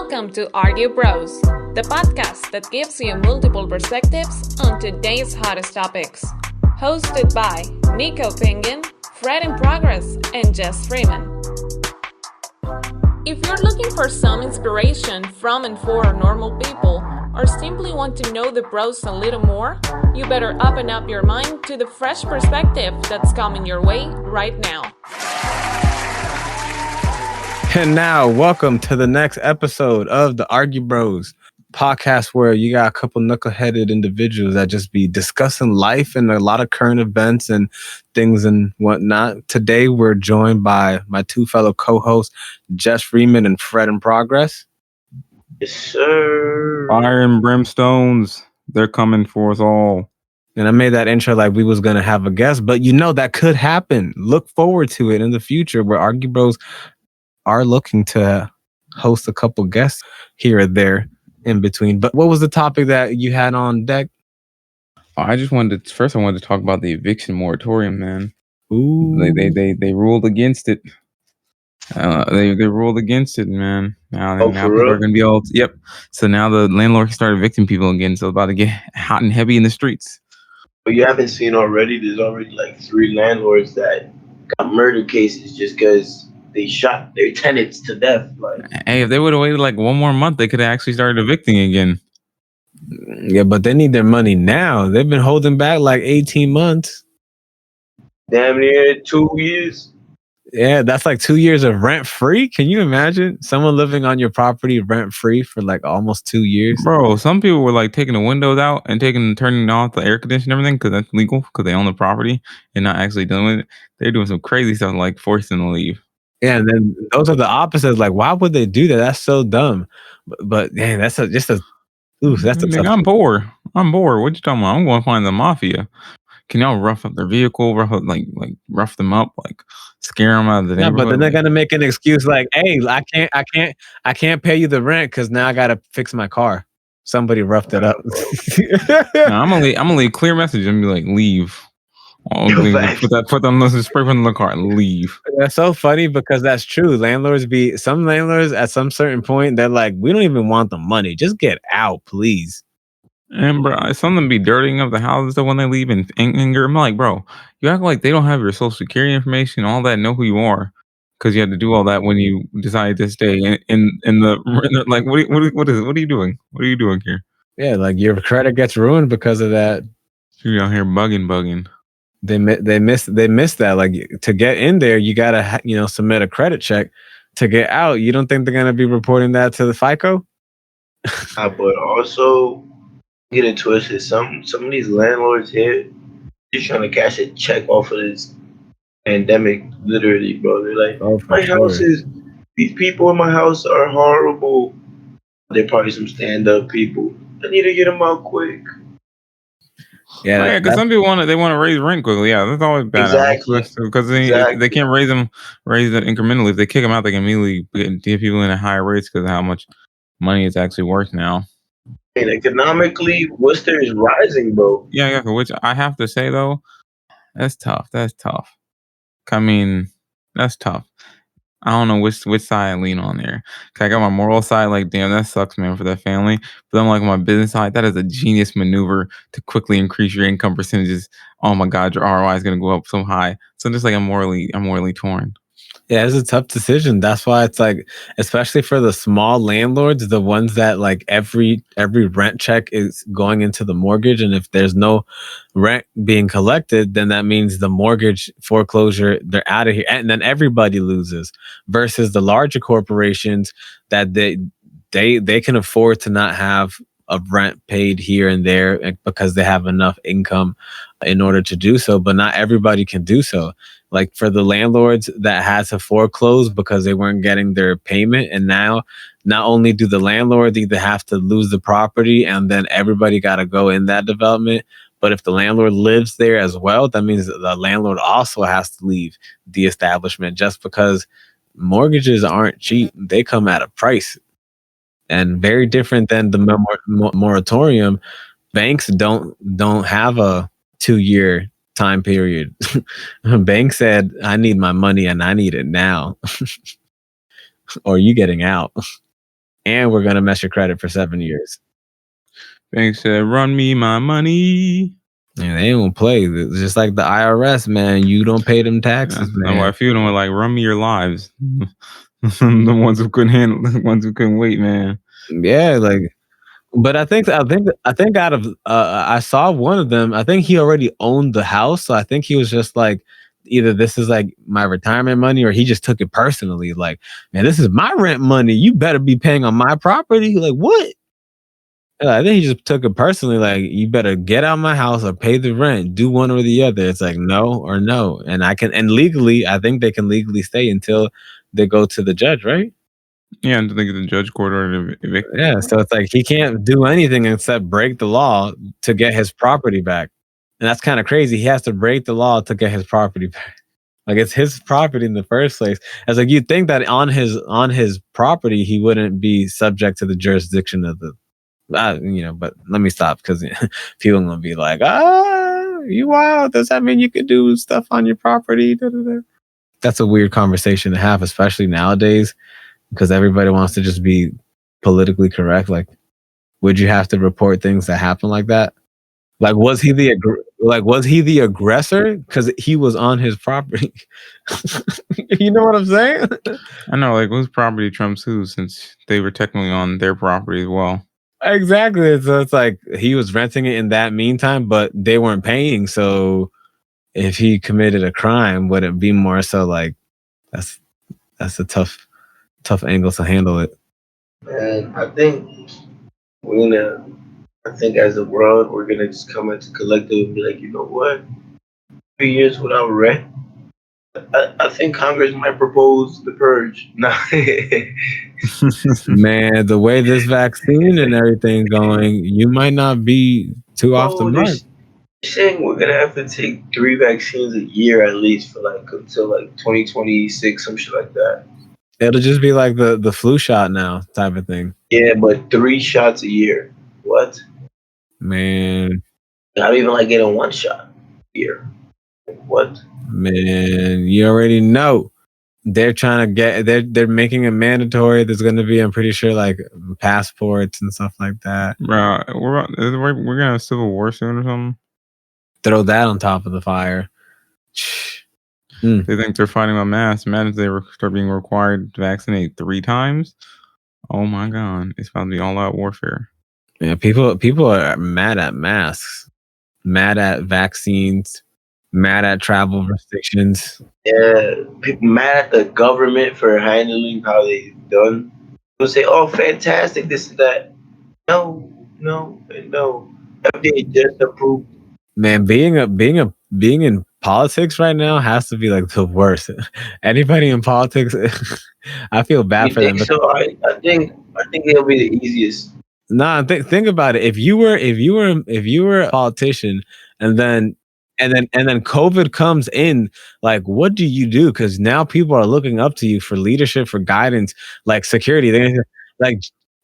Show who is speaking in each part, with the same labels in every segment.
Speaker 1: Welcome to Argue Bros, the podcast that gives you multiple perspectives on today's hottest topics. Hosted by Nico Penguin, Fred in Progress, and Jess Freeman. If you're looking for some inspiration from and for normal people, or simply want to know the bros a little more, you better open up your mind to the fresh perspective that's coming your way right now.
Speaker 2: And now, welcome to the next episode of the Argue Bros podcast, where you got a couple knuckleheaded individuals that just be discussing life and a lot of current events and things and whatnot. Today, we're joined by my two fellow co-hosts, Jess Freeman and Fred in Progress.
Speaker 3: Yes, sir.
Speaker 4: Fire and brimstones, they're coming for us all.
Speaker 2: And I made that intro like we was going to have a guest, but you know that could happen. Look forward to it in the future where Argue Bros are looking to host a couple guests here or there in between. But what was the topic that you had on deck?
Speaker 4: I wanted to talk about the eviction moratorium, man.
Speaker 2: Ooh.
Speaker 4: They ruled against it. They ruled against it, man. Now people
Speaker 3: real?
Speaker 4: are gonna be all yep. So now the landlord can start evicting people again. So it's about to get hot and heavy in the streets.
Speaker 3: But you haven't seen already, there's already like 3 landlords that got murder cases just because they shot their tenants to death. Like,
Speaker 4: hey, if they would have waited like one more month, they could have actually started evicting again.
Speaker 2: Yeah, but they need their money now. They've been holding back like 18 months.
Speaker 3: damn near 2 years.
Speaker 2: Yeah, that's like 2 years of rent free. Can you imagine someone living on your property rent free for like almost 2 years?
Speaker 4: Bro, some people were like taking the windows out and turning off the air conditioning and everything because that's legal because they own the property and not actually doing it. They're doing some crazy stuff like forcing them to leave.
Speaker 2: Yeah, and then those are the opposites. Like, why would they do that? That's so dumb. But dang, that's a tough.
Speaker 4: I'm bored. What you talking about? I'm going to find the mafia. Can y'all rough up their vehicle, rough them up, like scare them out of the neighborhood?
Speaker 2: But then they're gonna make an excuse like, "Hey, I can't pay you the rent because now I gotta fix my car. Somebody roughed it up."
Speaker 4: No, I'm gonna leave clear message and be like, leave. Put them spray on the car and leave.
Speaker 2: That's so funny because that's true. Some landlords at some certain point, they're like, we don't even want the money. Just get out, please.
Speaker 4: And bro, some of them be dirtying up the houses when they leave in anger. I'm like, bro, you act like they don't have your social security information, all that, know who you are, because you had to do all that when you decided to stay in the like. What are you doing? What are you doing here?
Speaker 2: Yeah, like your credit gets ruined because of that.
Speaker 4: You're out here bugging.
Speaker 2: They miss that. Like, to get in there, you gotta submit a credit check. To get out, you don't think they're gonna be reporting that to the FICO?
Speaker 3: But also, get it twisted. Some of these landlords here, just trying to cash a check off of this pandemic. Literally, bro. They're like, my house is. These people in my house are horrible. They're probably some stand-up people. I need to get them out quick.
Speaker 4: Yeah, because some people want to raise rent quickly. Yeah, that's always bad.
Speaker 3: Exactly.
Speaker 4: Because they can't raise it incrementally. If they kick them out, they can immediately get people in at higher rates because of how much money it's actually worth now.
Speaker 3: And economically, Worcester is rising, bro.
Speaker 4: Yeah, which I have to say though, that's tough. I mean, that's tough. I don't know which side I lean on there. Cause I got my moral side, like, damn, that sucks, man, for that family. But I'm like, on my business side, that is a genius maneuver to quickly increase your income percentages. Oh my God, your ROI is gonna go up so high. So just like I'm morally torn.
Speaker 2: Yeah, it's a tough decision. That's why it's like, especially for the small landlords, the ones that like every rent check is going into the mortgage. And if there's no rent being collected, then that means the mortgage foreclosure, they're out of here. And then everybody loses versus the larger corporations that they can afford to not have a rent paid here and there because they have enough income in order to do so. But not everybody can do so. Like for the landlords that had to foreclose because they weren't getting their payment. And now not only do the landlords either have to lose the property and then everybody got to go in that development, but if the landlord lives there as well, that means that the landlord also has to leave the establishment just because mortgages aren't cheap. They come at a price. And very different than the moratorium, banks don't have a 2-year time period. Bank said, I need my money and I need it now. Or you getting out. and we're gonna mess your credit for 7 years.
Speaker 4: Bank said, "Run me my money."
Speaker 2: And they don't play. It's just like the IRS, man. You don't pay them taxes,
Speaker 4: And
Speaker 2: man.
Speaker 4: a few of them were like, "Run me your lives." The ones who couldn't handle, the ones who couldn't wait, man.
Speaker 2: Yeah, like, but I think out of I saw one of them. I think he already owned the house, so I think he was just like, either this is like my retirement money, or he just took it personally. Like, man, this is my rent money. You better be paying on my property. Like, what? I think he just took it personally. Like, you better get out of my house or pay the rent. Do one or the other. It's like no or no. And legally, I think they can legally stay until they go to the judge, right?
Speaker 4: Yeah, until they get the judge court order to evict.
Speaker 2: Yeah, so it's like he can't do anything except break the law to get his property back. And that's kind of crazy. He has to break the law to get his property back. Like, it's his property in the first place. It's like you'd think that on his property he wouldn't be subject to the jurisdiction of the but let me stop, because people are gonna be like, you wild. Does that mean you could do stuff on your property? Da-da-da. That's a weird conversation to have, especially nowadays, because everybody wants to just be politically correct. Like, would you have to report things that happen like that? Like, was he the aggressor because he was on his property? You know what I'm saying?
Speaker 4: I know, like, whose property trumps who, since they were technically on their property as well.
Speaker 2: Exactly. So it's like he was renting it in that meantime, but they weren't paying. So if he committed a crime, would it be more so like that's a tough angle to handle it?
Speaker 3: And I think as a world, we're gonna just come into collective and be like, you know what? 3 years without rent. I think Congress might propose the purge. Nah.
Speaker 2: Man, the way this vaccine and everything going, you might not be too off the mark.
Speaker 3: They're saying we're gonna have to take 3 vaccines a year at least for like until like 2026, some shit like that.
Speaker 2: It'll just be like the flu shot now type of thing.
Speaker 3: Yeah, but 3 shots a year. What?
Speaker 2: Man.
Speaker 3: Not even like getting 1 shot a year. What?
Speaker 2: Man, you already know. They're trying to get they're making it mandatory. There's going to be, I'm pretty sure, like passports and stuff like that.
Speaker 4: Bro, we're gonna have civil war soon or something.
Speaker 2: Throw that on top of the fire.
Speaker 4: They think they're fighting about masks. Imagine they start being required to vaccinate 3 times. Oh my god, it's about to be all out warfare.
Speaker 2: Yeah, people are mad at masks, mad at vaccines, mad at travel restrictions.
Speaker 3: Yeah, people mad at the government for handling how they've done. They'll say, "Oh, fantastic, this and that." No. FDA just approved.
Speaker 2: Man, being in politics right now has to be like the worst. Anybody in politics, I feel bad for them.
Speaker 3: So I think it'll be the easiest.
Speaker 2: Nah, think about it. If you were a politician, and then COVID comes in, like, what do you do? Because now people are looking up to you for leadership, for guidance, like security. They're like,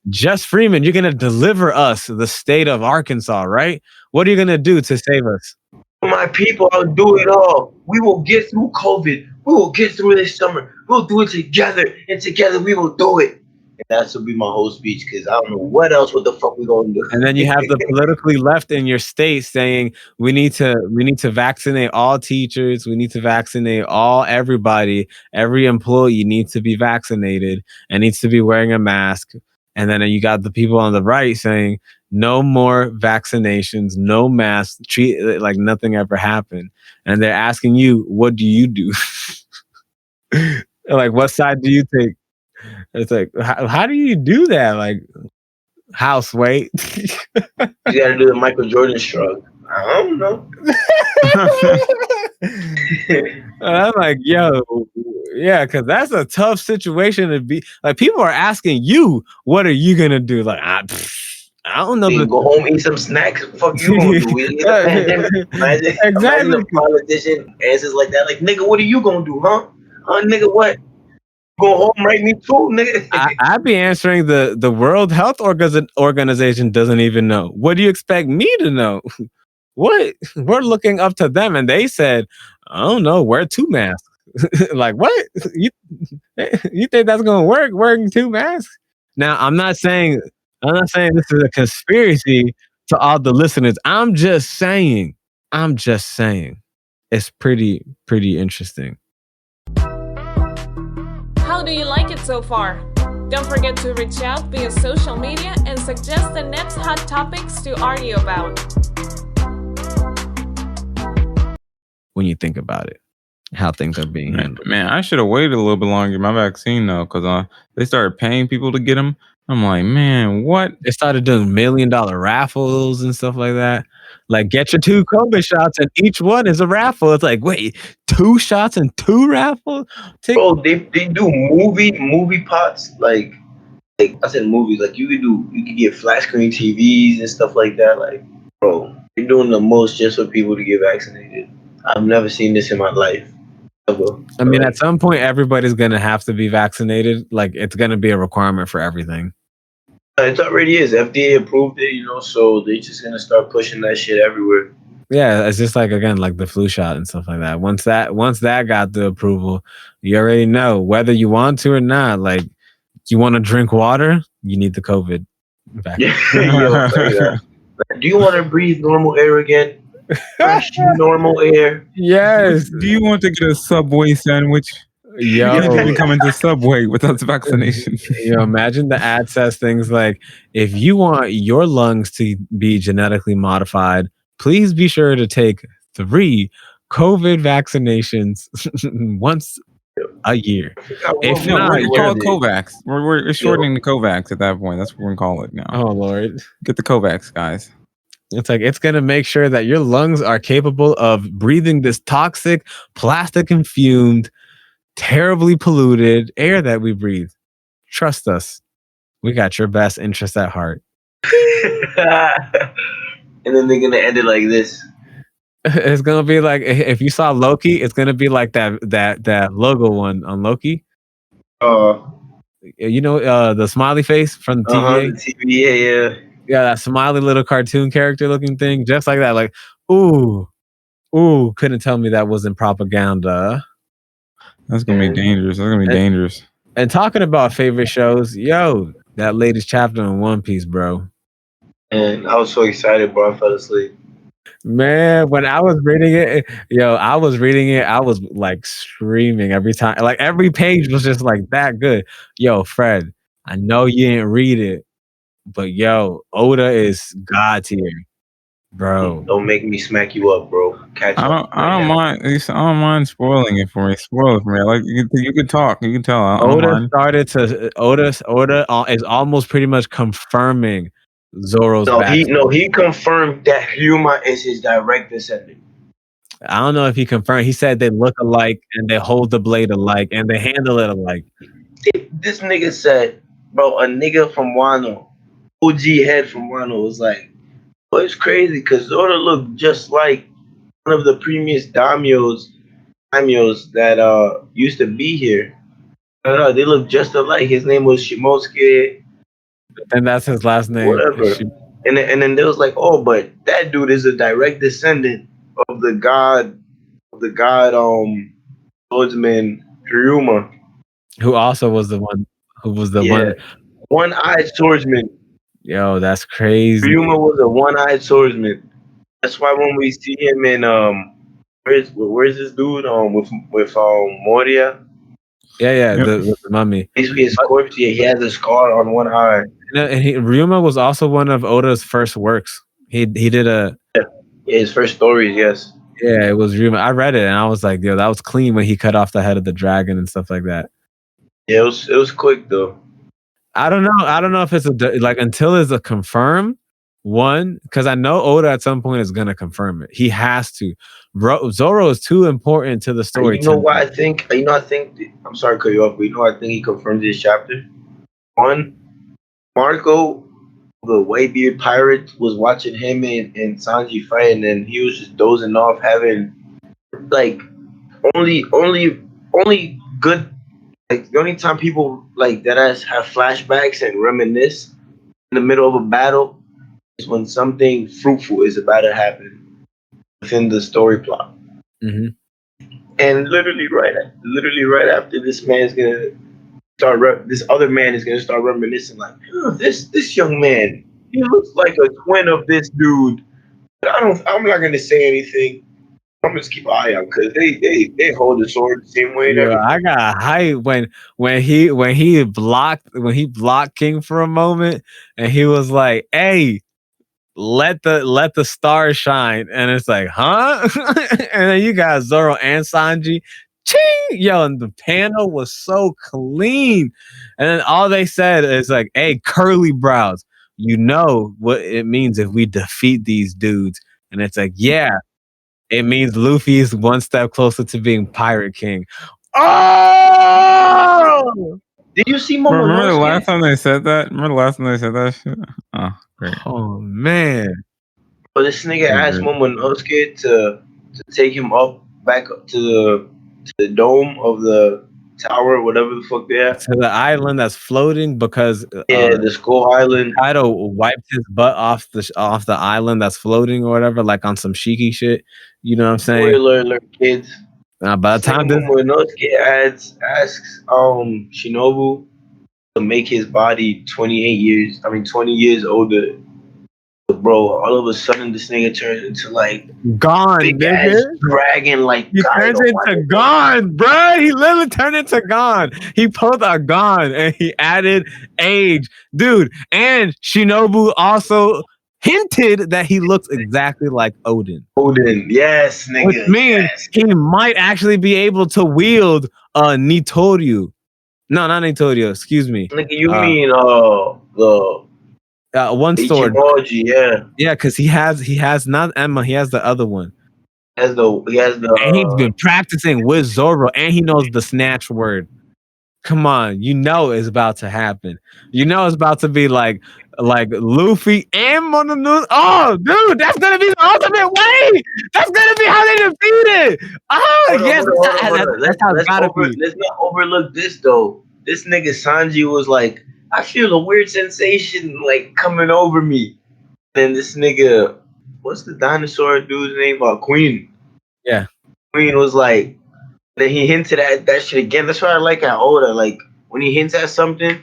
Speaker 2: Just Freeman, you're gonna deliver us the state of Arkansas, right? What are you gonna do to save us?
Speaker 3: My people, I'll do it all. We will get through COVID. We will get through this summer. We'll do it together, and together we will do it. And that will be my whole speech, because I don't know what the fuck we gonna do.
Speaker 2: And then you have the politically left in your state saying we need to vaccinate all teachers, we need to vaccinate everybody, every employee needs to be vaccinated and needs to be wearing a mask. And then you got the people on the right saying no more vaccinations, no masks, treat it like nothing ever happened. And they're asking you, what do you do? Like, what side do you take? It's like, how do you do that? Like, house weight.
Speaker 3: You gotta do the Michael Jordan shrug. I don't know.
Speaker 2: I'm like, yo, yeah, because that's a tough situation to be. Like, people are asking you, what are you gonna do? Like, I don't know.
Speaker 3: Go home, eat some snacks. Fuck you gonna do? We get a pandemic. Imagine a politician answers like that. Like, nigga, what are you gonna do, huh? Nigga, what? Go home, right? Me too, nigga.
Speaker 2: I'd be answering the World Health Organization doesn't even know. What do you expect me to know? What? We're looking up to them, and they said, I don't know, wear 2 masks. Like, what? You think that's gonna work? Wearing 2 masks? Now, I'm not saying this is a conspiracy to all the listeners. I'm just saying it's pretty interesting.
Speaker 1: How do you like it so far? Don't forget to reach out via social media and suggest the next hot topics to argue about.
Speaker 2: When you think about it, how things are being handled.
Speaker 4: Man, I should have waited a little bit longer my vaccine though, because they started paying people to get them. I'm like, man, what?
Speaker 2: They started doing $1 million raffles and stuff like that. Like, get your 2 COVID shots and each one is a raffle. It's like, wait, 2 shots and 2 raffles?
Speaker 3: Bro, they do movie pots like I said movies, like you could get flat screen TVs and stuff like that. Like, bro, you're doing the most just for people to get vaccinated. I've never seen this in my life. Ever.
Speaker 2: I mean, at some point, everybody's gonna have to be vaccinated. Like, it's gonna be a requirement for everything.
Speaker 3: It already is. FDA approved it, so they're just gonna start pushing that shit everywhere.
Speaker 2: Yeah, it's just like, again, like the flu shot and stuff like that. Once that got the approval, you already know whether you want to or not. Like, you want to drink water, you need the COVID vaccine.
Speaker 3: Yeah. Do you want to breathe normal air again? Fresh, normal air.
Speaker 2: Yes.
Speaker 4: Do you want to get a Subway sandwich?
Speaker 2: Yo,
Speaker 4: You can't even come into Subway without the vaccination.
Speaker 2: Imagine the ad says things like, if you want your lungs to be genetically modified, please be sure to take 3 COVID vaccinations once a year. If not,
Speaker 4: we're called Kovacs. We're shortening the Kovacs at that point. That's what we're gonna call it now.
Speaker 2: Oh Lord,
Speaker 4: get the Kovacs, guys.
Speaker 2: It's like, it's gonna make sure that your lungs are capable of breathing this toxic, plastic infused, terribly polluted air that we breathe. Trust us, we got your best interest at heart.
Speaker 3: And then they're gonna end it like this.
Speaker 2: It's gonna be like, if you saw Loki, it's gonna be like that logo one on Loki. The smiley face from the TVA.
Speaker 3: The TVA,
Speaker 2: yeah, that smiley little cartoon character looking thing, just like that. Like, ooh, couldn't tell me that wasn't propaganda.
Speaker 4: That's gonna be dangerous. That's gonna be dangerous.
Speaker 2: And talking about favorite shows, yo, that latest chapter in One Piece, bro.
Speaker 3: And I was so excited, bro. I fell asleep.
Speaker 2: Man, when I was reading it, I was like screaming every time. Like, every page was just like that good. Yo, Fred, I know you didn't read it, but Oda is God tier, bro.
Speaker 3: Don't make me smack you up, bro.
Speaker 4: I don't mind spoiling it for me. Spoil it for me. Like, you could talk. You can tell.
Speaker 2: Oda is almost pretty much confirming Zoro's backstory.
Speaker 3: He confirmed that Ryuma is his direct descendant.
Speaker 2: I don't know if he confirmed. He said they look alike and they hold the blade alike and they handle it alike.
Speaker 3: This nigga said, bro, a nigga from Wano, OG head from Wano, was like, well, it's crazy because Zoro looked just like one of the previous daimyos that used to be here. They look just alike. His name was Shimosuke.
Speaker 2: And that's his last name.
Speaker 3: Whatever. And then they was like, oh, but that dude is a direct descendant of the god swordsman Ryuma.
Speaker 2: Who also was the one
Speaker 3: one-eyed swordsman.
Speaker 2: Yo, that's crazy.
Speaker 3: Ryuma was a one-eyed swordsman. That's why when we see him in where's this dude with Moria?
Speaker 2: Yeah, the mummy.
Speaker 3: Basically, his corpse. Yeah, he has a scar on one eye.
Speaker 2: And Ryuma was also one of Oda's first works. He did
Speaker 3: his first stories. Yes.
Speaker 2: Yeah, it was Ryuma. I read it and I was like, yo, that was clean when he cut off the head of the dragon and stuff like that.
Speaker 3: Yeah, it was quick though.
Speaker 2: I don't know if it's until it's a confirm one, because I know Oda at some point is gonna confirm it. He has to. Zoro is too important to the story.
Speaker 3: You know why I think? I'm sorry to cut you off, but I think he confirmed this chapter. One, Marco, the Whitebeard pirate, was watching him and Sanji fight, and then he was just dozing off, having like only good. Like, the only time people like that have flashbacks and reminisce in the middle of a battle is when something fruitful is about to happen within the story plot.
Speaker 2: Mm-hmm.
Speaker 3: And literally right after this man's gonna this other man is gonna start reminiscing like, this young man, he looks like a twin of this dude. But I'm not gonna say anything. I'm just keep an eye out because they hold the sword the same way and
Speaker 2: Yeah, I
Speaker 3: everything.
Speaker 2: got hype when he blocked King for a moment, and he was like, "Hey, let the stars shine," and it's like, huh? And then you got Zoro and Sanji. Ching! Yo, and the panel was so clean. And then all they said is like, "Hey, curly brows, you know what it means if we defeat these dudes." And it's like, yeah, it means Luffy is one step closer to being Pirate King. Oh!
Speaker 3: Did you see
Speaker 4: Remember the
Speaker 3: Momonosuke?
Speaker 4: last time they said that? Remember the last time they said that shit? Oh, great.
Speaker 2: Oh man.
Speaker 3: But this nigga
Speaker 4: Pretty
Speaker 3: asked
Speaker 4: great.
Speaker 3: Momonosuke to take him back up to the dome of the tower, whatever the fuck they at.
Speaker 2: To the island that's floating because
Speaker 3: Yeah, the Skull Island.
Speaker 2: Kaido wiped his butt off the island that's floating or whatever, like on some cheeky shit. You know what I'm saying?
Speaker 3: Spoiler alert, kids.
Speaker 2: By the
Speaker 3: This nigga
Speaker 2: time this,
Speaker 3: Momonosuke asks Shinobu to make his body 20 years older. But bro, all of a sudden this nigga turns into like
Speaker 2: gone,
Speaker 3: big
Speaker 2: nigga.
Speaker 3: ass dragon like
Speaker 2: He turns into Gon, bro. He literally turned into Gon. He pulled a Gon and he added age, dude. And Shinobu also hinted that he looks exactly like Odin.
Speaker 3: Odin. Yes, nigga.
Speaker 2: Which means
Speaker 3: yes.
Speaker 2: he might actually be able to wield Nitoryu. No, not Nitoryu. Excuse me.
Speaker 3: Nigga, you mean the
Speaker 2: One sword.
Speaker 3: Ichimonji, yeah.
Speaker 2: Yeah, because he has not Emma. He has the other one.
Speaker 3: He has the
Speaker 2: And he's been practicing with Zoro, and he knows the snatch word. Come on, you know it's about to happen. You know it's about to be like Luffy and Mononoke. Oh, dude, that's gonna be the ultimate way. That's gonna be how they defeat it. Oh, yes, that's how it's gotta be.
Speaker 3: Let's not overlook this though. This nigga Sanji was like, I feel a weird sensation like coming over me. Then this nigga, what's the dinosaur dude's name? Queen.
Speaker 2: Yeah.
Speaker 3: Queen was like, then he hinted at that shit again. That's why I like how Oda, like when he hints at something,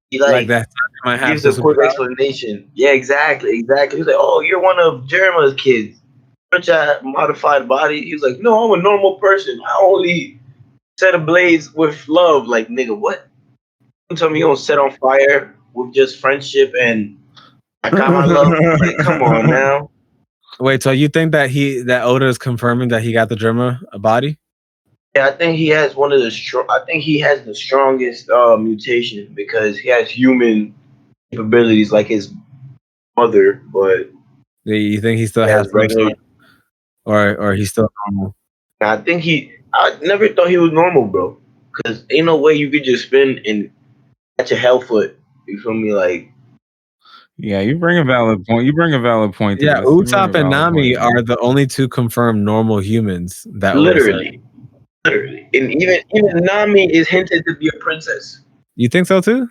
Speaker 3: he
Speaker 2: like that might have
Speaker 3: gives a quick explanation. Yeah, exactly. He's like, oh, you're one of Jerma's kids. Aren't you a modified body? He was like, no, I'm a normal person. I only set ablaze with love. Like, nigga, what? You tell me you don't set on fire with just friendship and I got my love. Like, come on now.
Speaker 2: Wait, so you think that Oda is confirming that he got the Germa body?
Speaker 3: Yeah, I think he has I think he has the strongest mutation because he has human capabilities like his mother, but
Speaker 2: you think he still has
Speaker 3: regular,
Speaker 2: or he's still normal?
Speaker 3: I think I never thought he was normal, bro. Because ain't no way you could just spin and catch a hell foot. You feel me? Like,
Speaker 4: yeah, you bring a valid point. To
Speaker 2: yeah,
Speaker 4: this.
Speaker 2: Usopp and Nami are the only two confirmed normal humans that
Speaker 3: literally. And even Nami is hinted to be a princess.
Speaker 2: You think so too?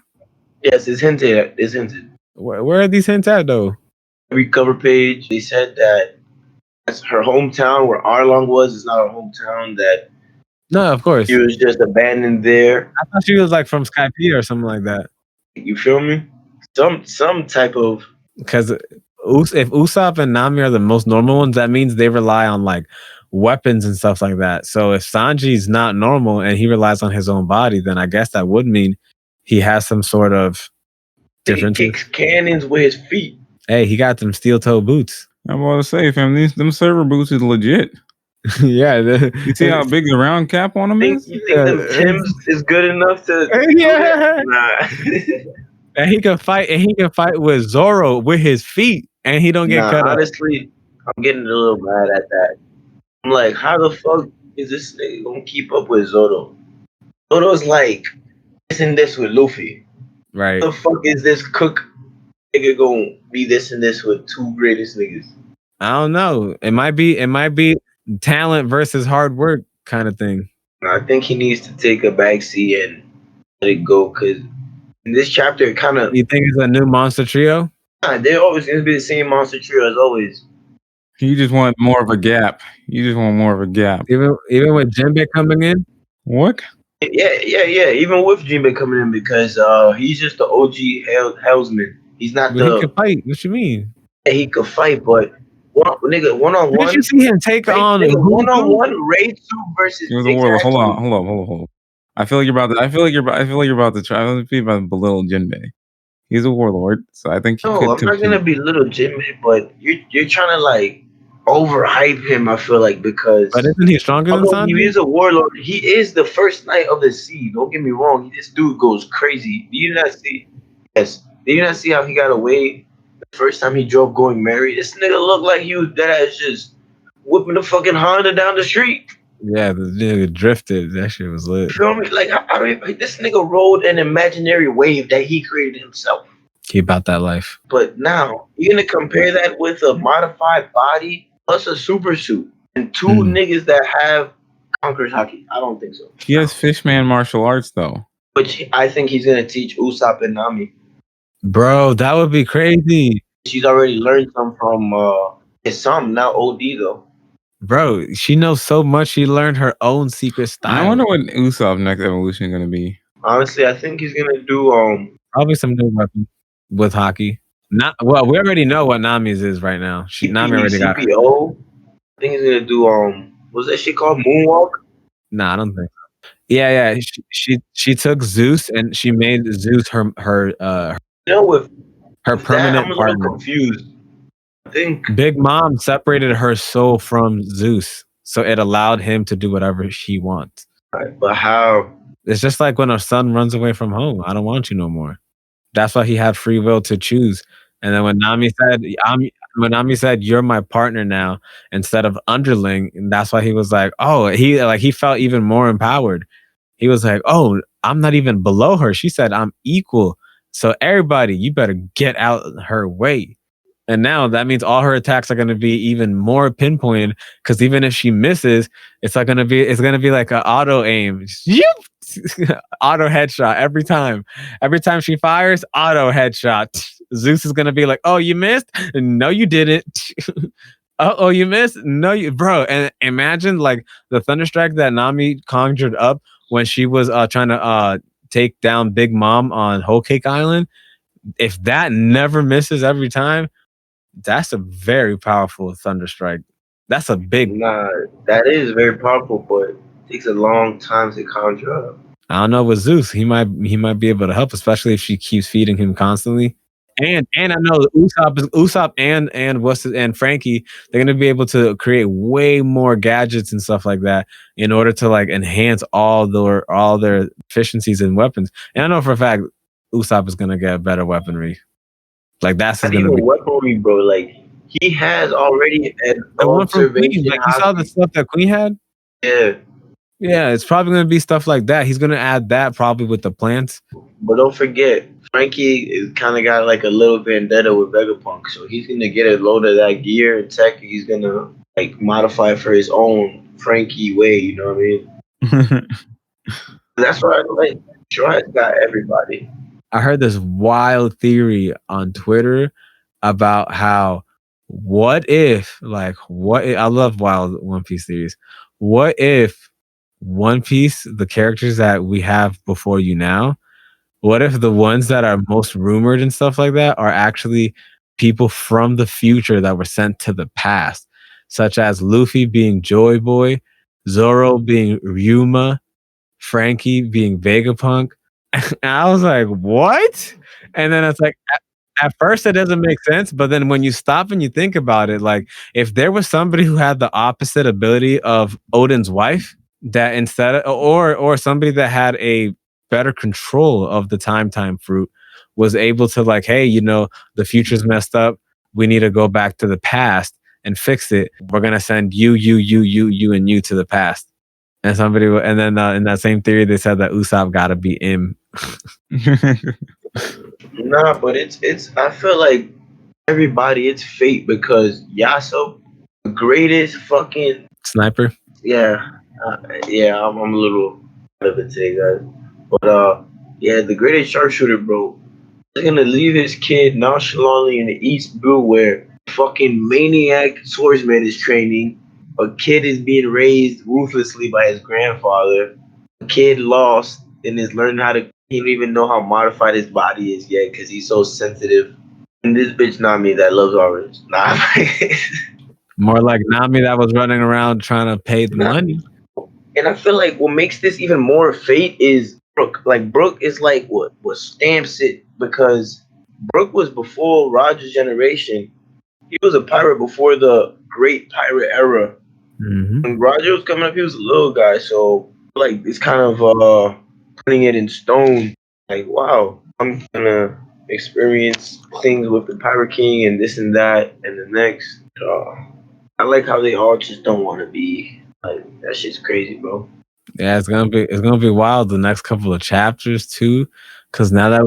Speaker 3: Yes, it's hinted. It's hinted.
Speaker 2: Where are these hints at though?
Speaker 3: Every cover page, they said that that's her hometown, where Arlong was. It's not her hometown. That
Speaker 2: no, of course,
Speaker 3: she was just abandoned there.
Speaker 2: I thought she was like from Skypiea or something like that.
Speaker 3: You feel me? Some type of,
Speaker 2: because if Usopp and Nami are the most normal ones, that means they rely on like weapons and stuff like that. So if Sanji's not normal and he relies on his own body, then I guess that would mean he has some sort of difference.
Speaker 3: He kicks cannons with his feet.
Speaker 2: Hey, he got them steel toe boots.
Speaker 4: I'm about to say, fam, them server boots is legit.
Speaker 2: Yeah,
Speaker 4: you see how big the round cap on them is?
Speaker 3: You think them Timbs is good enough to?
Speaker 2: Yeah.
Speaker 3: Nah.
Speaker 2: And he can fight with Zoro with his feet, and he don't get cut up.
Speaker 3: Honestly, I'm getting a little mad at that. I'm like, how the fuck is this nigga gonna keep up with Zoro? Zoro's like this and this with Luffy.
Speaker 2: Right.
Speaker 3: How the fuck is this cook nigga gonna be this and this with two greatest niggas?
Speaker 2: I don't know. It might be talent versus hard work kind of thing.
Speaker 3: I think he needs to take a backseat and let it go, because in this chapter, it kind of.
Speaker 2: You think it's a new monster trio?
Speaker 3: Nah, they're always going to be the same monster trio as always.
Speaker 4: You just want more of a gap.
Speaker 2: Even with Jinbe coming in?
Speaker 4: What?
Speaker 3: Yeah. Even with Jinbei coming in because he's just the OG Hellsman. He's not
Speaker 2: But he could
Speaker 3: the
Speaker 2: fight. What you mean?
Speaker 3: he could fight, but one on
Speaker 2: Didn't you
Speaker 3: one,
Speaker 2: see him take on
Speaker 3: nigga, one on
Speaker 2: Hugo?
Speaker 3: one, Raid 2 versus
Speaker 4: He was a
Speaker 3: Six
Speaker 4: warlord.
Speaker 3: actually.
Speaker 4: Hold on. I feel like you're about to. I feel like you're about to try. I feel like you're about to belittle Jinbei. He's a warlord, so I think he
Speaker 3: No,
Speaker 4: could
Speaker 3: I'm not gonna
Speaker 4: compete.
Speaker 3: be little Jimmy, but you're trying to like overhype him. I feel like
Speaker 2: But
Speaker 3: because
Speaker 2: isn't he stronger than
Speaker 3: although he
Speaker 2: Sanji?
Speaker 3: is a warlord, he is the first knight of the sea. Don't get me wrong. This dude goes crazy. Do you not see? Yes. Did you not see how he got away the first time he drove going merry? This nigga looked like he was dead ass just whipping the fucking Honda down the street.
Speaker 2: Yeah, the nigga drifted. That shit was lit.
Speaker 3: Feel me? Like I don't even, this nigga rode an imaginary wave that he created himself.
Speaker 2: He about that life.
Speaker 3: But now you're gonna compare that with a modified body plus a super suit and two
Speaker 2: Hmm.
Speaker 3: niggas that have conquered hockey. I don't think so.
Speaker 4: He has fishman martial arts though.
Speaker 3: Which I think he's gonna teach Usopp and Nami.
Speaker 2: Bro, that would be crazy.
Speaker 3: She's already learned some from his son, now OD though.
Speaker 2: Bro, she knows so much. She learned her own secret
Speaker 4: I
Speaker 2: style.
Speaker 4: wonder what Usopp's next evolution is gonna be.
Speaker 3: Honestly, I think he's gonna do
Speaker 2: Probably some new weapon with hockey. Not well. We already know what Nami's is right now. Nami already got her.
Speaker 3: CPO. I think he's gonna do what's that shit called? Moonwalk?
Speaker 2: Nah, I don't think so. Yeah. She took Zeus and she made Zeus
Speaker 3: You know, with
Speaker 2: her
Speaker 3: that, I'm
Speaker 2: permanent
Speaker 3: a little
Speaker 2: partner.
Speaker 3: confused. I think
Speaker 2: Big Mom separated her soul from Zeus, so it allowed him to do whatever she wants.
Speaker 3: but how
Speaker 2: It's just like when a son runs away from home. I don't want you no more. That's why he had free will to choose. And then when Nami said, "You're my partner now," instead of underling, and that's why he was like, "Oh," he felt even more empowered. He was like, "Oh, I'm not even below her." She said, "I'm equal." So everybody, you better get out her way. And now that means all her attacks are going to be even more pinpointed because even if she misses, it's going to be like an auto aim, auto headshot every time. Every time she fires, auto headshot. Zeus is going to be like, "Oh, you missed? No, you didn't." Oh, you missed? No, you, bro. And imagine like the thunderstrike that Nami conjured up when she was trying to take down Big Mom on Whole Cake Island. If that never misses every time, that's a very powerful thunderstrike. That's a big.
Speaker 3: nah, that is very powerful, but it takes a long time to conjure up.
Speaker 2: I don't know with Zeus. He might be able to help, especially if she keeps feeding him constantly. And I know Usopp and Frankie, they're gonna be able to create way more gadgets and stuff like that in order to like enhance all their efficiencies and weapons. And I know for a fact Usopp is gonna get better weaponry. Like that's
Speaker 3: Not
Speaker 2: gonna
Speaker 3: even
Speaker 2: be
Speaker 3: weaponry, bro. Like he has already an
Speaker 2: the one from Queen.
Speaker 3: observation
Speaker 2: Like you saw the
Speaker 3: hockey.
Speaker 2: stuff that Queen had.
Speaker 3: Yeah,
Speaker 2: Yeah, it's probably gonna be stuff like that. He's gonna add that probably with the plants.
Speaker 3: but don't forget, Frankie is kind of got like a little vendetta with Vegapunk, so he's gonna get a load of that gear and tech. He's gonna like modify for his own Frankie way. You know what I mean? That's why like Jiraiya's got everybody.
Speaker 2: I heard this wild theory on Twitter about how I love wild One Piece theories. What if One Piece, the characters that we have before you now, what if the ones that are most rumored and stuff like that are actually people from the future that were sent to the past, such as Luffy being Joy Boy, Zoro being Ryuma, Frankie being Vegapunk. And I was like, what? And then it's like, at first it doesn't make sense, but then when you stop and you think about it, like if there was somebody who had the opposite ability of Odin's wife, that instead of, or somebody that had a better control of the time fruit was able to like, hey, the future's messed up. We need to go back to the past and fix it. We're gonna send you, and you to the past. And then in that same theory, they said that Usopp got to be Im.
Speaker 3: Nah, but it's. I feel like everybody, it's fate because Yasuo, the greatest fucking
Speaker 2: Sniper.
Speaker 3: yeah, yeah. I'm a little out of it today, guys. But yeah, the greatest sharpshooter, bro. He's gonna leave his kid nonchalantly in the East Blue where fucking maniac swordsman is training. A kid is being raised ruthlessly by his grandfather. a kid lost and is learning how to. He don't even know how modified his body is yet because he's so sensitive. And this bitch not me that loves orange. Nah,
Speaker 2: More like Nami that was running around trying to pay the
Speaker 3: nah.
Speaker 2: money.
Speaker 3: And I feel like what makes this even more fate is Brooke. Like Brooke is like what stamps it because Brooke was before Roger's generation. He was a pirate before the great pirate era.
Speaker 2: Hmm.
Speaker 3: When Roger was coming up, he was a little guy, so like it's kind of putting it in stone. Like, wow, I'm gonna experience things with the Pirate King and this and that and the next. I like how they all just don't want to be. Like that shit's crazy, bro.
Speaker 2: Yeah, it's gonna be wild the next couple of chapters too, because now that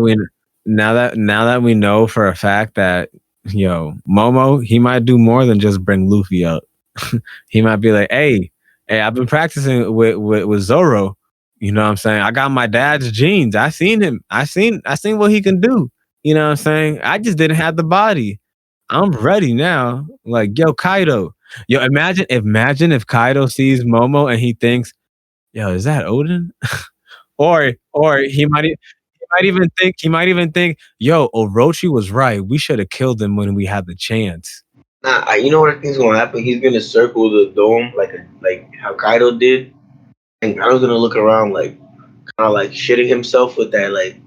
Speaker 2: we know for a fact that Momo he might do more than just bring Luffy up. He might be like, hey, I've been practicing with Zoro. You know what I'm saying? I got my dad's genes. I seen him. I seen what he can do. You know what I'm saying? I just didn't have the body. I'm ready now. Like, yo, Kaido. Yo, imagine if Kaido sees Momo and he thinks, yo, is that Odin? Or he might even think, yo, Orochi was right. We should have killed him when we had the chance.
Speaker 3: Nah, you know what I think's gonna happen? He's gonna circle the dome like how Kaido did, and Kaido's gonna look around like kind of like shitting himself with that like,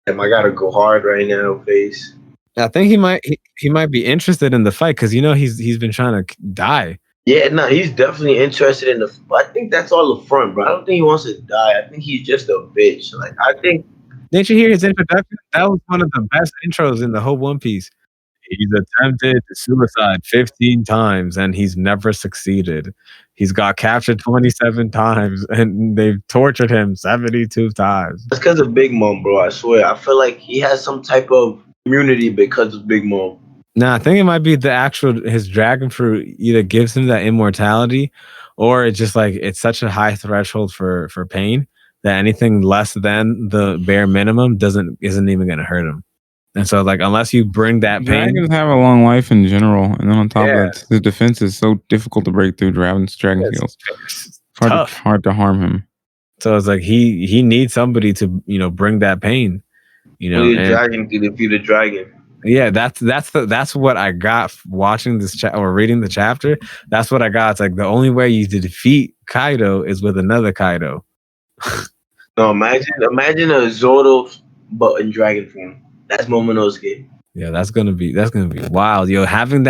Speaker 3: damn, I gotta go hard right now face.
Speaker 2: I think he might be interested in the fight because he's been trying to die.
Speaker 3: Yeah, no, he's definitely interested in the. I think that's all the front, bro. I don't think he wants to die. I think he's just a bitch. Like I think,
Speaker 2: Didn't you hear his introduction? That was one of the best intros in the whole One Piece. He's attempted suicide 15 times and he's never succeeded. He's got captured 27 times and they've tortured him 72 times.
Speaker 3: that's because of Big Mom, bro. I swear. I feel like he has some type of immunity because of Big Mom.
Speaker 2: No, I think it might be his dragon fruit either gives him that immortality or it's just like it's such a high threshold for pain that anything less than the bare minimum isn't even gonna hurt him. And so like unless you bring that pain.
Speaker 4: Dragons have a long life in general, and then on top
Speaker 2: Yeah.
Speaker 4: of that, the defense is so difficult to break through dragon
Speaker 2: It's
Speaker 4: skills.
Speaker 2: tough.
Speaker 4: Hard to harm him.
Speaker 2: So it's like he needs somebody to bring that pain.
Speaker 3: Only a
Speaker 2: And
Speaker 3: dragon can defeat a dragon.
Speaker 2: yeah, that's what I got watching this or reading the chapter. That's what I got. It's like the only way you to defeat Kaido is with another Kaido.
Speaker 3: No, imagine a Zoro but in dragon form. That's Momonosuke.
Speaker 2: Yeah, that's gonna be wild. Yo, having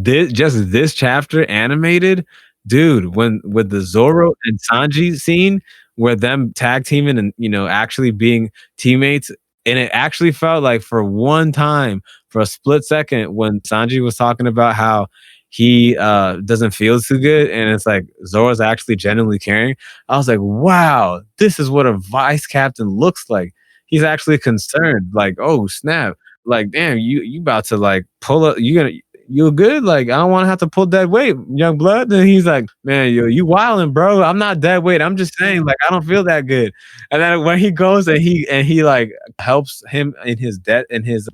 Speaker 2: this chapter animated, dude, when with the Zoro and Sanji scene where them tag teaming and actually being teammates, and it actually felt like for one time, for a split second, when Sanji was talking about how he doesn't feel too good, and it's like Zoro's actually genuinely caring. I was like, wow, this is what a vice captain looks like. He's actually concerned. Like, oh snap. Like, damn, you about to like pull up, you good? Like, I don't want to have to pull dead weight, young blood. And he's like, man, you wilding, bro. I'm not dead weight. I'm just saying, like, I don't feel that good. And then when he goes and he like helps him in his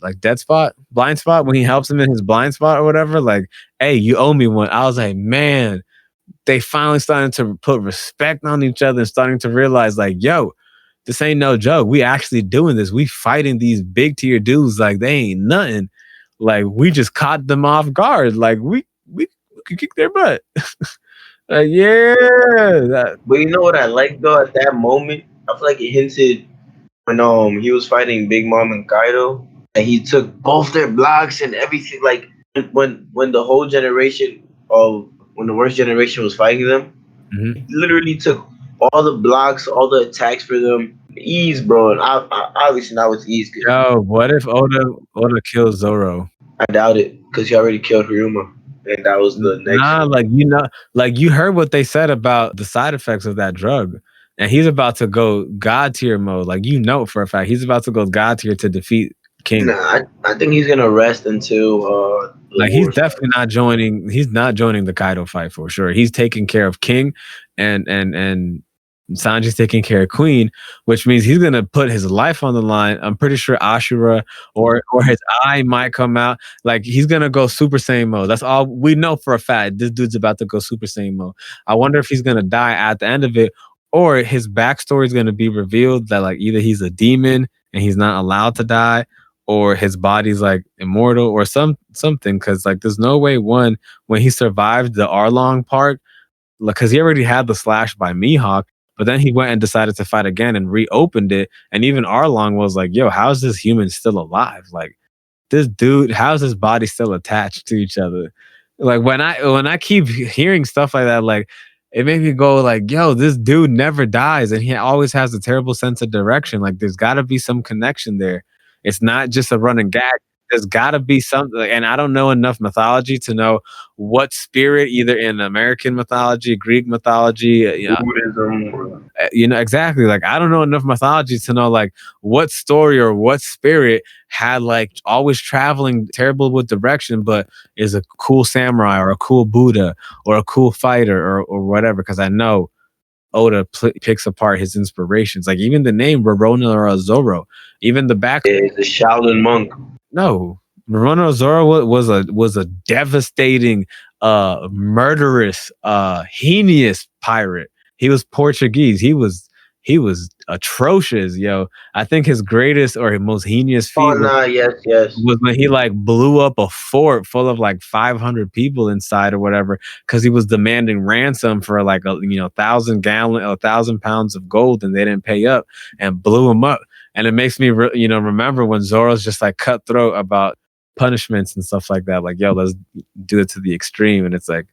Speaker 2: like dead spot, blind spot, when he helps him in his blind spot or whatever, like, hey, you owe me one. I was like, man, they finally starting to put respect on each other and starting to realize, like, yo, this ain't no joke. We actually doing this. We fighting these big tier dudes like they ain't nothing. Like we just caught them off guard. Like we could kick their butt. Like, yeah.
Speaker 3: But you know what I like though at that moment? I feel like it hinted when he was fighting Big Mom and Kaido, and he took both their blocks and everything. Like when the whole generation of when the worst generation was fighting them,
Speaker 2: Mhm.
Speaker 3: he literally took all the blocks, all the attacks for them. Ease, bro. And I obviously now it's ease.
Speaker 2: Yo, what if Oda kills Zoro?
Speaker 3: I doubt it because he already killed Ryuma, and that was the next.
Speaker 2: Nah, like you heard what they said about the side effects of that drug, and he's about to go god tier mode. Like for a fact, he's about to go god tier to defeat King.
Speaker 3: Nah, I think he's gonna rest until
Speaker 2: like he's definitely not joining. He's not joining the Kaido fight for sure. He's taking care of King, and Sanji's taking care of Queen, which means he's gonna put his life on the line. I'm pretty sure Ashura or his eye might come out. Like he's gonna go Super Saiyan mode. That's all we know for a fact. This dude's about to go Super Saiyan mode. I wonder if he's gonna die at the end of it, or his backstory is going to be revealed that like either he's a demon and he's not allowed to die, or his body's like immortal or something. Because like there's no way when he survived the Arlong part, because he already had the slash by Mihawk, but then he went and decided to fight again and reopened it. And even Arlong was like, yo, how's this human still alive? Like, this dude, how's his body still attached to each other? Like when I keep hearing stuff like that, like it made me go like, yo, this dude never dies and he always has a terrible sense of direction. Like there's gotta be some connection there. It's not just a running gag. There's gotta be something, and I don't know enough mythology to know what spirit, either in American mythology, Greek mythology,
Speaker 3: Buddhism.
Speaker 2: Exactly. Like I don't know enough mythology to know like what story or what spirit had like always traveling terrible with direction, but is a cool samurai or a cool Buddha or a cool fighter or whatever. Because I know Oda picks apart his inspirations. Like even the name Rorona or Zoro, even the back.
Speaker 3: Yeah, the Shaolin monk.
Speaker 2: No, Rorona Zoro was a devastating, murderous, heinous pirate. He was Portuguese. He was atrocious, yo. I think his greatest or his most heinous feat was when he like blew up a fort full of like 500 people inside or whatever, because he was demanding ransom for like 1,000 pounds of gold, and they didn't pay up and blew him up. And it makes me remember when Zoro's just like cutthroat about punishments and stuff like that. Like, yo, let's do it to the extreme. And it's like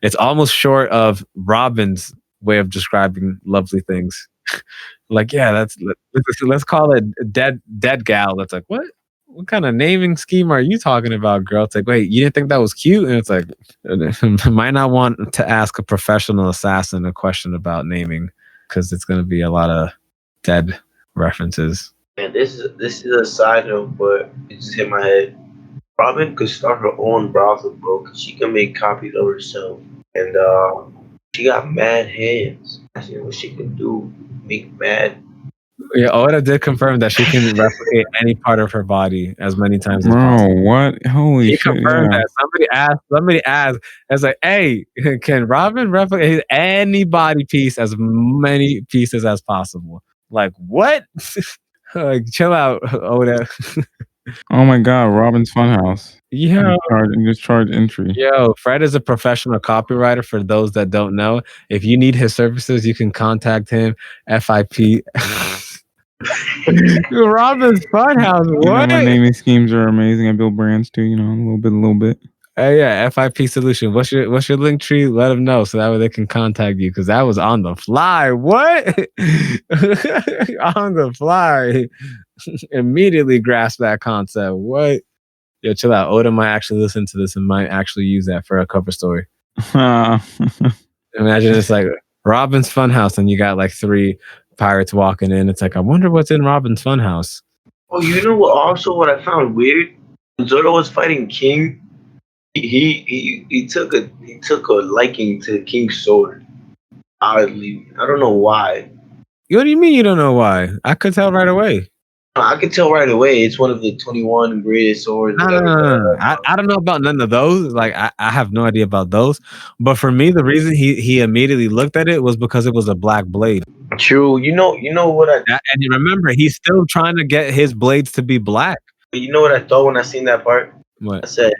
Speaker 2: it's almost short of Robin's way of describing lovely things. Like, yeah, let's call it dead gal. That's like, what kind of naming scheme are you talking about, girl? It's like, wait, you didn't think that was cute? And it's like, might not want to ask a professional assassin a question about naming, because it's going to be a lot of dead references.
Speaker 3: And this is a side note, but it just hit my head. Robin could start her own brothel, bro, because she can make copies of herself, and she got mad hands. That's what she can do. Make mad.
Speaker 2: Yeah, Oda did confirm that she can replicate any part of her body as many times as
Speaker 4: Bro,
Speaker 2: possible.
Speaker 4: what? Holy shit.
Speaker 2: He confirmed that. Somebody asked, it's like, hey, can Robin replicate any body piece as many pieces as possible? Like, what? Like, chill out, Oda.
Speaker 4: Oh my god, Robin's Funhouse.
Speaker 2: Yeah.
Speaker 4: Just charge entry.
Speaker 2: Yo, Fred is a professional copywriter. For those that don't know, if you need his services, you can contact him. FIP. Robin's Funhouse. What?
Speaker 4: My naming schemes are amazing. I build brands too. A little bit.
Speaker 2: Hey, yeah, FIP Solution. What's your link tree? Let them know so that way they can contact you, because that was on the fly. What? On the fly. Immediately grasp that concept. What? Yo, chill out. Oda might actually listen to this and might actually use that for a cover story. Imagine it's like Robin's Funhouse and you got like 3 pirates walking in. It's like, I wonder what's in Robin's Funhouse.
Speaker 3: Oh, you know what? Also, what I found weird, when Zoro was fighting King, he took a liking to King's sword. Oddly, I don't know why.
Speaker 2: What do you mean you don't know why? I could tell right away.
Speaker 3: I could tell right away. It's one of the 21 greatest swords.
Speaker 2: No. I don't know about none of those. Like I have no idea about those. But for me, the reason he immediately looked at it was because it was a black blade.
Speaker 3: True. You know what
Speaker 2: And you remember, he's still trying to get his blades to be black.
Speaker 3: You know what I thought when I seen that part?
Speaker 2: What?
Speaker 3: I said,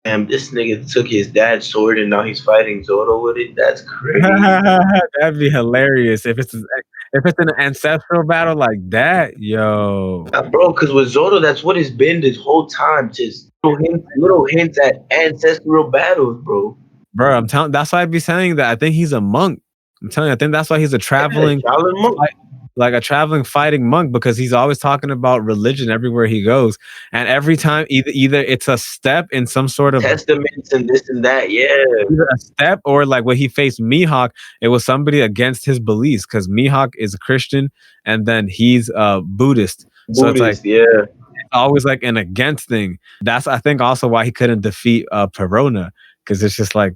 Speaker 3: damn, this nigga took his dad's sword and now he's fighting Zoro with it. That's crazy.
Speaker 2: That'd be hilarious if it's an ancestral battle like that, yo.
Speaker 3: Bro, because with Zoro, that's what it's been this whole time. Just little hints at ancestral battles, bro.
Speaker 2: Bro, I'm telling. That's why I'd be saying that. I think he's a monk. I'm telling you, I think that's why he's a traveling
Speaker 3: monk.
Speaker 2: Like a traveling fighting monk, because he's always talking about religion everywhere he goes, and every time either it's a step in some sort of
Speaker 3: testaments and this and that, yeah,
Speaker 2: either a step, or like when he faced Mihawk, it was somebody against his beliefs, because Mihawk is a Christian and then he's Buddhist, so it's like
Speaker 3: it's
Speaker 2: always like an against thing. That's I think also why he couldn't defeat Perona, because it's just like.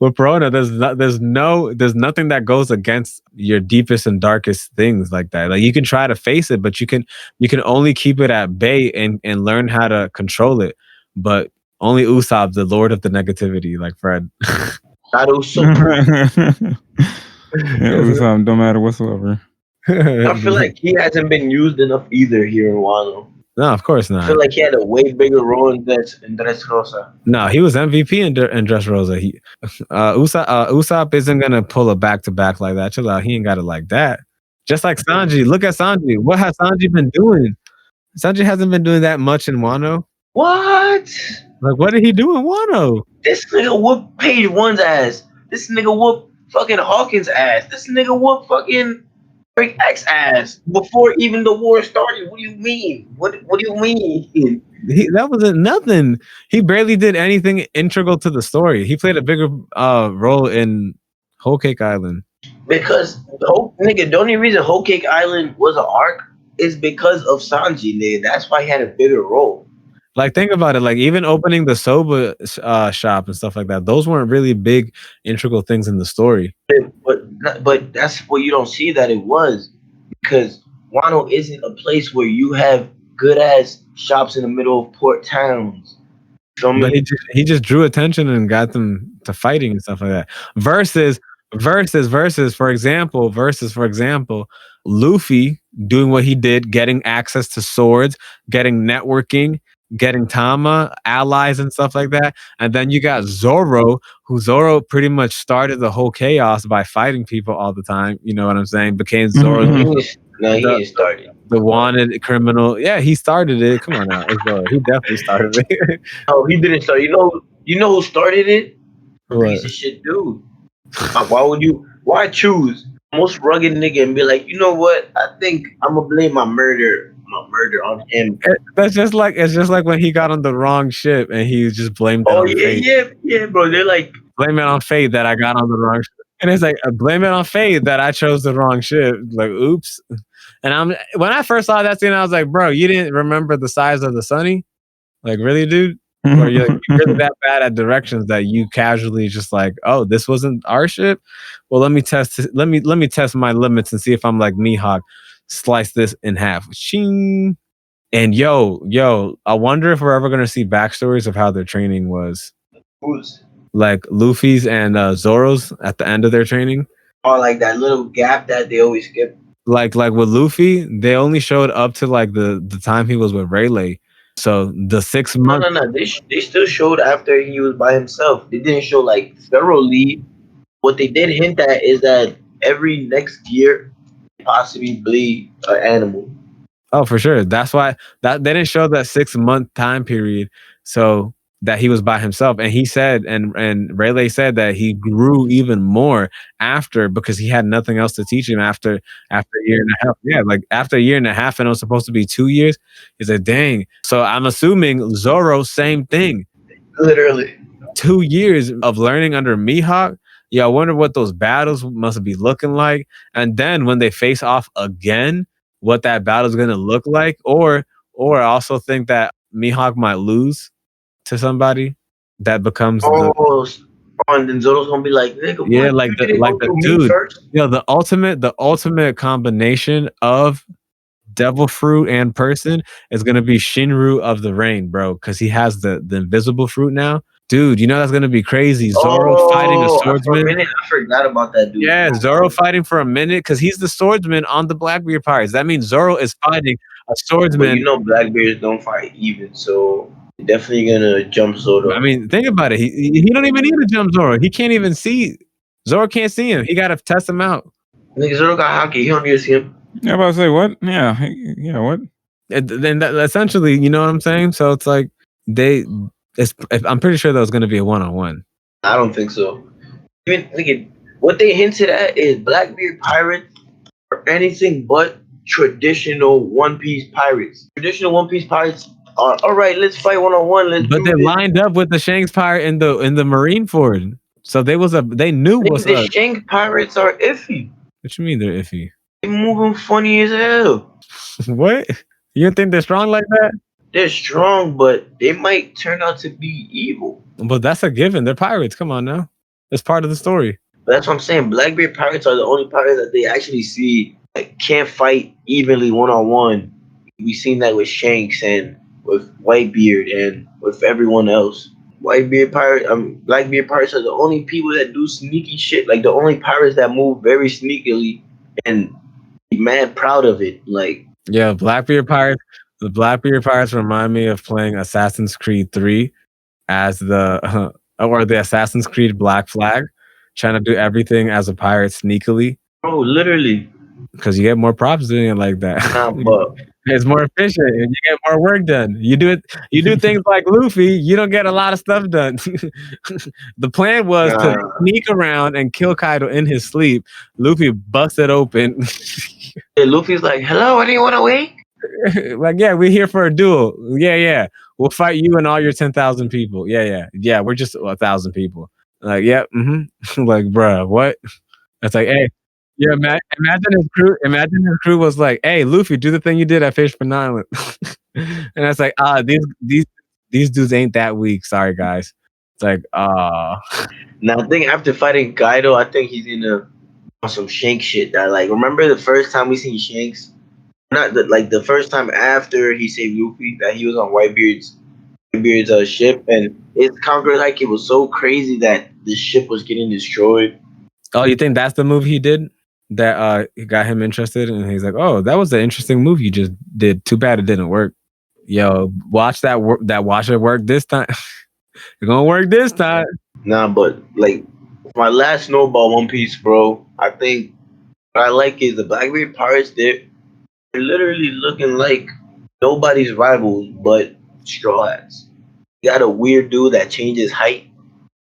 Speaker 2: With Perona, there's nothing that goes against your deepest and darkest things like that. Like you can try to face it, but you can only keep it at bay and learn how to control it. But only Usopp, the lord of the negativity, like Fred.
Speaker 4: Usopp don't matter whatsoever.
Speaker 3: I feel like he hasn't been used enough either here in Wano.
Speaker 2: No, of course
Speaker 3: I feel
Speaker 2: not.
Speaker 3: like he had a way bigger role in Dressrosa.
Speaker 2: No, he was MVP in Dressrosa. Usopp isn't gonna pull a back to back like that. Chill out. He ain't got it like that. Just like Sanji. Look at Sanji. What has Sanji been doing? Sanji hasn't been doing that much in Wano.
Speaker 3: What?
Speaker 2: Like, what did he do in Wano?
Speaker 3: This nigga whoop Page One's ass. This nigga whoop fucking Hawkins' ass. This nigga whoop fucking Break X ass before even the war started. What do you mean? What do you mean?
Speaker 2: That wasn't nothing. He barely did anything integral to the story. He played a bigger role in Whole Cake Island.
Speaker 3: Because nigga, the only reason Whole Cake Island was an arc is because of Sanji, nigga. That's why he had a bigger role.
Speaker 2: Like, think about it. Like, even opening the soba shop and stuff like that, those weren't really big integral things in the story.
Speaker 3: But that's what you don't see that it was, because Wano isn't a place where you have good ass shops in the middle of port towns.
Speaker 2: But he just drew attention and got them to fighting and stuff like that. Versus, for example, Luffy doing what he did, getting access to swords, getting networking, getting Tama, allies and stuff like that. And then you got Zoro, who pretty much started the whole chaos by fighting people all the time. You know what I'm saying? Became Zoro.
Speaker 3: He didn't start it.
Speaker 2: The wanted criminal. Yeah, he started it. Come on now. It's Zoro. He definitely started it.
Speaker 3: Oh, he didn't start. You know who started it?
Speaker 2: What?
Speaker 3: Piece of shit dude. Why choose most rugged nigga and be like, you know what? I think I'm gonna blame my murder on him.
Speaker 2: It's just like when he got on the wrong ship and he just blamed it on fate.
Speaker 3: Yeah, bro. They're like,
Speaker 2: blame it on fate that I got on the wrong ship. And it's like, blame it on fate that I chose the wrong ship. Like, oops. And when I first saw that scene, I was like, bro, you didn't remember the size of the Sunny? Like, really, dude? Or you're really that bad at directions that you casually just like, oh, this wasn't our ship? Well, let me test my limits and see if I'm like Mihawk. Slice this in half. Ching. And yo, I wonder if we're ever gonna see backstories of how their training was.
Speaker 3: who's
Speaker 2: Like Luffy's and Zoro's at the end of their training.
Speaker 3: or like that little gap that they always skip.
Speaker 2: Like with Luffy, they only showed up to like the time he was with Rayleigh. So the 6 months.
Speaker 3: No. They still showed after he was by himself. They didn't show like thoroughly. What they did hint at is that every next year, possibly bleed an animal.
Speaker 2: Oh, for sure. That's why that they didn't show that 6 month time period. So that he was by himself. And he said, and Rayleigh said that he grew even more after, because he had nothing else to teach him after a year and a half. Yeah, like after a year and a half, and it was supposed to be 2 years. He said, dang. So I'm assuming Zoro, same thing.
Speaker 3: Literally.
Speaker 2: 2 years of learning under Mihawk. Yeah, I wonder what those battles must be looking like. And then when they face off again, what that battle is going to look like. Or I also think that Mihawk might lose to somebody that becomes
Speaker 3: and then Zoro's gonna be like, nigga,
Speaker 2: yeah,
Speaker 3: what?
Speaker 2: like the dude, you know, the ultimate combination of devil fruit and person is gonna be Shinru of the Rain, bro, because he has the invisible fruit now. Dude, you know that's gonna be crazy. Zoro fighting a swordsman.
Speaker 3: For a minute, I forgot about that dude.
Speaker 2: Yeah, Zoro fighting for a minute because he's the swordsman on the Blackbeard Pirates. That means Zoro is fighting a swordsman.
Speaker 3: But you know, Blackbeards don't fight even, so definitely gonna jump Zoro.
Speaker 2: I mean, think about it. He don't even need to jump Zoro. He can't even see. Zoro can't see him. He got to test him out.
Speaker 3: Nigga, Zoro got hockey. He don't need to see him.
Speaker 4: Yeah, I'm about to say what? Yeah, what?
Speaker 2: Then essentially, you know what I'm saying? So it's like I'm pretty sure that was going to be a one-on-one.
Speaker 3: I don't think so. Even nigga, what they hinted at is Blackbeard pirates are anything but traditional One Piece pirates. Traditional One Piece pirates are all right. Let's fight one-on-one.
Speaker 2: But they lined up with the Shanks pirate in the Marineford, so they knew what's up.
Speaker 3: The Shanks pirates are iffy.
Speaker 2: What you mean they're iffy?
Speaker 3: They moving funny as hell.
Speaker 2: What? You don't think they're strong like that?
Speaker 3: They're strong, but they might turn out to be evil.
Speaker 2: But that's a given. They're pirates. Come on now. It's part of the story.
Speaker 3: But that's what I'm saying. Blackbeard pirates are the only pirates that they actually see that can't fight evenly one-on-one. We've seen that with Shanks and with Whitebeard and with everyone else. Whitebeard pirates, Blackbeard pirates are the only people that do sneaky shit. Like the only pirates that move very sneakily and be mad proud of it. Like
Speaker 2: Yeah, Blackbeard Pirates. The Blackbeard Pirates remind me of playing Assassin's Creed 3 as the or the Assassin's Creed Black Flag, trying to do everything as a pirate sneakily
Speaker 3: bro, literally.
Speaker 2: because you get more props doing it like that.
Speaker 3: Nah, but
Speaker 2: It's more efficient and you get more work done. You do things like Luffy, you don't get a lot of stuff done. The plan was to
Speaker 3: nah,
Speaker 2: sneak around and kill Kaido in his sleep. Luffy busted open.
Speaker 3: yeah, Luffy's like, hello, anyone awake?
Speaker 2: Like, yeah, we're here for a duel. Yeah. We'll fight you and all your 10,000 people. Yeah. We're just 1,000 people. Like, yeah, like, bruh, what? It's like, hey, yeah, imagine his crew. Imagine his crew was like, hey, Luffy, do the thing you did at Fishman Island. And it's like, these dudes ain't that weak. Sorry, guys. It's like,
Speaker 3: Now I think after fighting Kaido, I think he's gonna on some Shanks shit. That like, remember the first time we seen Shanks? Not the first time after he saved Luffy that he was on Whitebeard's ship, and his conqueror like it was so crazy that the ship was getting destroyed.
Speaker 2: oh, you think that's the move he did that got him interested? And he's like, oh, that was an interesting move you just did. Too bad it didn't work. Yo, watch that work. Watch it work this time. It's gonna work this time.
Speaker 3: Nah, but like my last note about One Piece, bro. I think what I like is the Blackbeard pirates. They're literally looking like nobody's rivals but Straw Hats. You got a weird dude that changes height.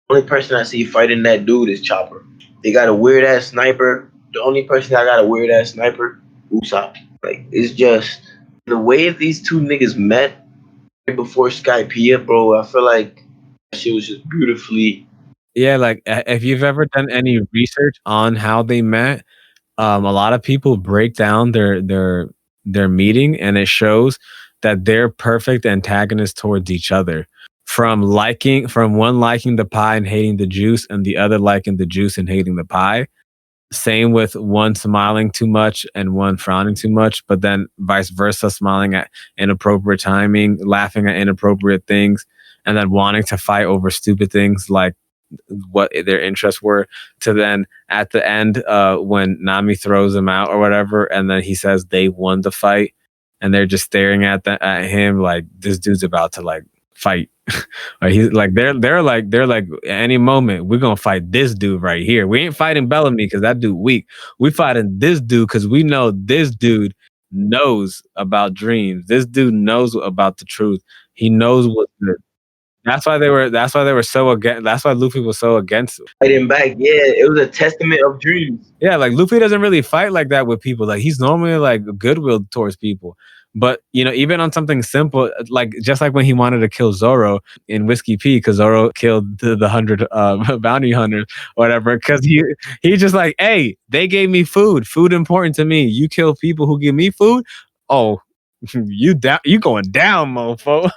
Speaker 3: Only person I see fighting that dude is Chopper. They got a weird ass sniper. The only person that got a weird ass sniper, Usopp. Like it's just the way these two niggas met right before Skypiea, bro. I feel like that shit was just beautifully.
Speaker 2: Yeah, like if you've ever done any research on how they met, a lot of people break down their meeting, and it shows that they're perfect antagonists towards each other. From one liking the pie and hating the juice, and the other liking the juice and hating the pie. Same with one smiling too much and one frowning too much, but then vice versa, smiling at inappropriate timing, laughing at inappropriate things, and then wanting to fight over stupid things like what their interests were, to then at the end when Nami throws him out or whatever, and then he says they won the fight, and they're just staring at him like this dude's about to like fight. Like he's like they're like any moment we're gonna fight this dude right here. We ain't fighting Bellamy because that dude weak. We fighting this dude because we know this dude knows about dreams. This dude knows about the truth. He knows what's good. That's why they were so against. That's why Luffy was so against it.
Speaker 3: Fighting back, yeah, it was a testament of dreams.
Speaker 2: Yeah, like Luffy doesn't really fight like that with people. Like he's normally like goodwill towards people. But even on something simple, like just like when he wanted to kill Zoro in Whiskey P, because Zoro killed the 100 bounty hunters, whatever. Because he just like, hey, they gave me food. Food important to me. You kill people who give me food. Oh, you going down, mofo.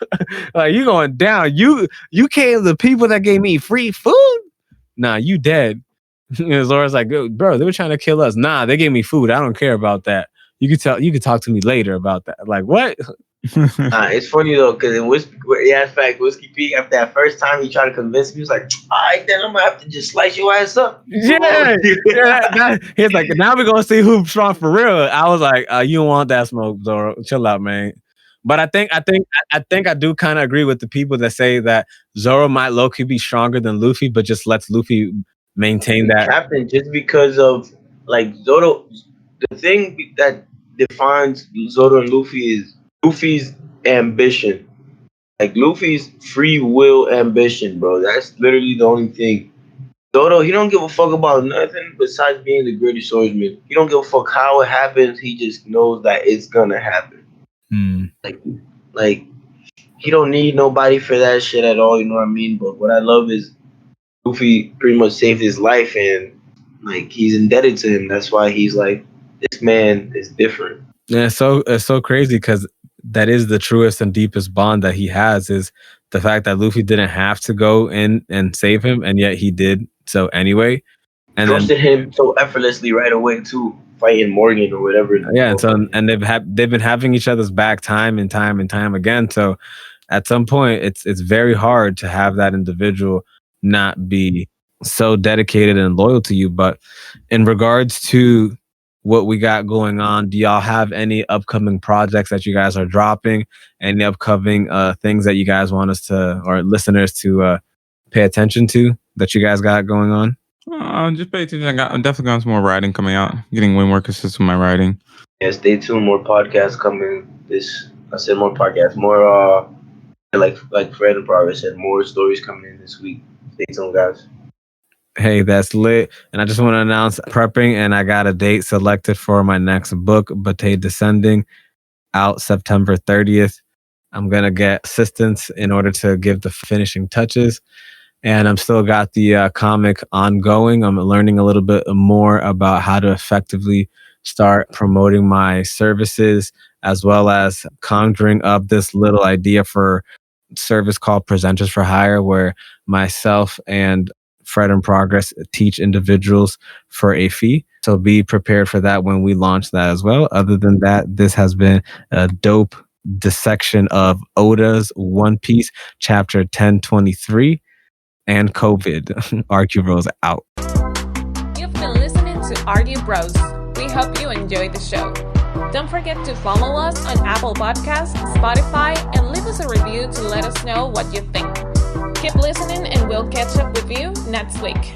Speaker 2: Like you going down. You killed the people that gave me free food. Nah, you dead. And Zoro's like, bro, they were trying to kill us. Nah, they gave me food. I don't care about that. You could talk to me later about that. Like what?
Speaker 3: It's funny though, because in Whiskey Peak, after that first time he tried to convince me, he was like, all right, then I'm gonna have to just slice your ass up.
Speaker 2: Yeah. He's like, now we're gonna see who's strong for real. I was like, you don't want that smoke, Zoro. Chill out, man. But I think I do kind of agree with the people that say that Zoro might low-key be stronger than Luffy, but just lets Luffy maintain that.
Speaker 3: Captain, just because of like Zoro, the thing that defines Zoro and Luffy is Luffy's ambition. Like Luffy's free will ambition, bro. That's literally the only thing. Zoro, he don't give a fuck about nothing besides being the greatest swordsman. He don't give a fuck how it happens. He just knows that it's gonna happen. Like he don't need nobody for that shit at all. You know what I mean? But what I love is Luffy pretty much saved his life, and like he's indebted to him. That's why he's like, this man is different.
Speaker 2: Yeah, it's so crazy because that is the truest and deepest bond that he has, is the fact that Luffy didn't have to go in and save him, and yet he did so anyway. And
Speaker 3: trusted him so effortlessly right away too, fighting Morgan or whatever.
Speaker 2: Yeah, so and they've been having each other's back time and time again. So at some point it's very hard to have that individual not be so dedicated and loyal to you. But in regards to what we got going on, do y'all have any upcoming projects that you guys are dropping? Any upcoming things that you guys want us to, or listeners to pay attention to that you guys got going on?
Speaker 4: Just pay attention. I'm definitely got some more writing coming out. Getting way more consistent with my writing.
Speaker 3: Yeah, stay tuned. More podcasts coming. I said more podcasts. More like Fred and Progress said, more stories coming in this week. Stay tuned, guys.
Speaker 2: Hey, that's lit. And I just want to announce prepping, and I got a date selected for my next book, Bate Descending, out September 30th. I'm going to get assistance in order to give the finishing touches. And I'm still got the comic ongoing. I'm learning a little bit more about how to effectively start promoting my services, as well as conjuring up this little idea for service called Presenters for Hire, where myself and Fred in Progress teach individuals for a fee. So be prepared for that when we launch that as well. Other than that, this has been a dope dissection of Oda's One Piece chapter 1023 and COVID. Argue Bros out.
Speaker 1: You've been listening to Argue Bros. We hope you enjoyed the show. Don't forget to follow us on Apple Podcasts, Spotify, and leave us a review to let us know what you think. Keep listening and we'll catch up with you next week.